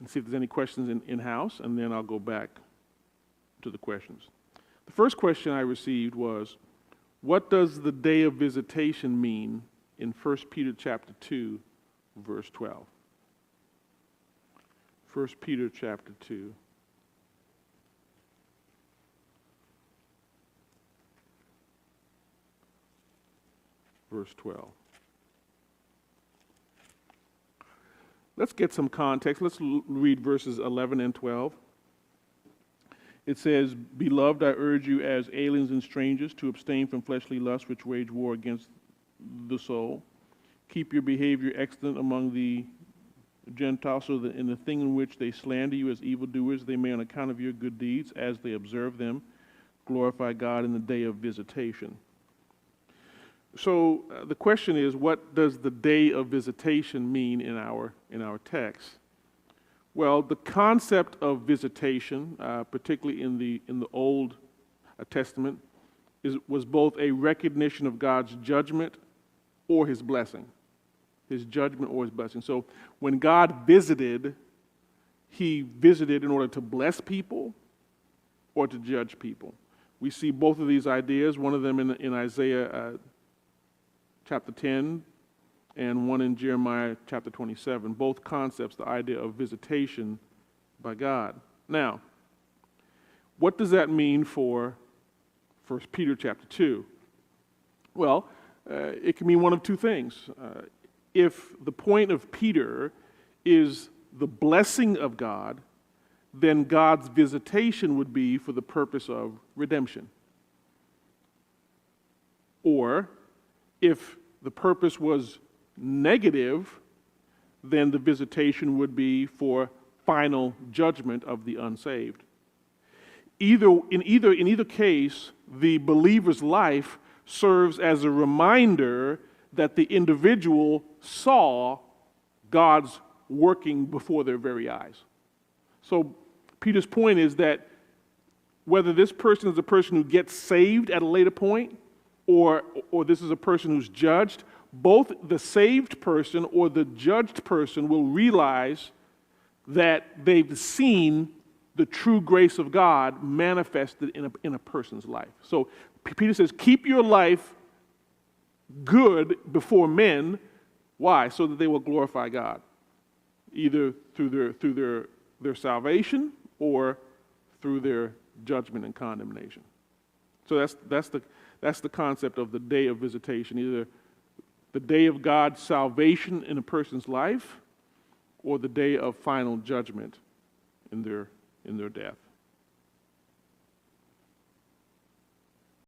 and see if there's any questions in-house, and then I'll go back to the questions. The first question I received was, what does the day of visitation mean in 1 Peter chapter 2, verse 12? 1 Peter chapter 2. Verse 12. Let's get some context. Let's read verses 11 and 12. It says, "Beloved, I urge you as aliens and strangers to abstain from fleshly lusts which wage war against the soul. Keep your behavior excellent among the Gentiles, so that in the thing in which they slander you as evildoers, they may on account of your good deeds, as they observe them, glorify God in the day of visitation." So the question is, what does the day of visitation mean in our text? Well, the concept of visitation, particularly in the Old Testament, was both a recognition of God's judgment or His blessing. His judgment or His blessing. So when God visited, He visited in order to bless people or to judge people. We see both of these ideas, one of them in Isaiah chapter 10, and one in Jeremiah chapter 27. Both concepts, the idea of visitation by God. Now, what does that mean for 1 Peter chapter 2? Well, it can mean one of two things. If the point of Peter is the blessing of God, then God's visitation would be for the purpose of redemption. Or, if the purpose was negative, then the visitation would be for final judgment of the unsaved. In either case, the believer's life serves as a reminder that the individual saw God's working before their very eyes. So Peter's point is that whether this person is a person who gets saved at a later point, or this is a person who's judged, both the saved person or the judged person will realize that they've seen the true grace of God manifested in a person's life. So Peter says, keep your life good before men. Why? So that they will glorify God, either through their salvation or through their judgment and condemnation. So that's the concept of the day of visitation, either the day of God's salvation in a person's life or the day of final judgment in their death.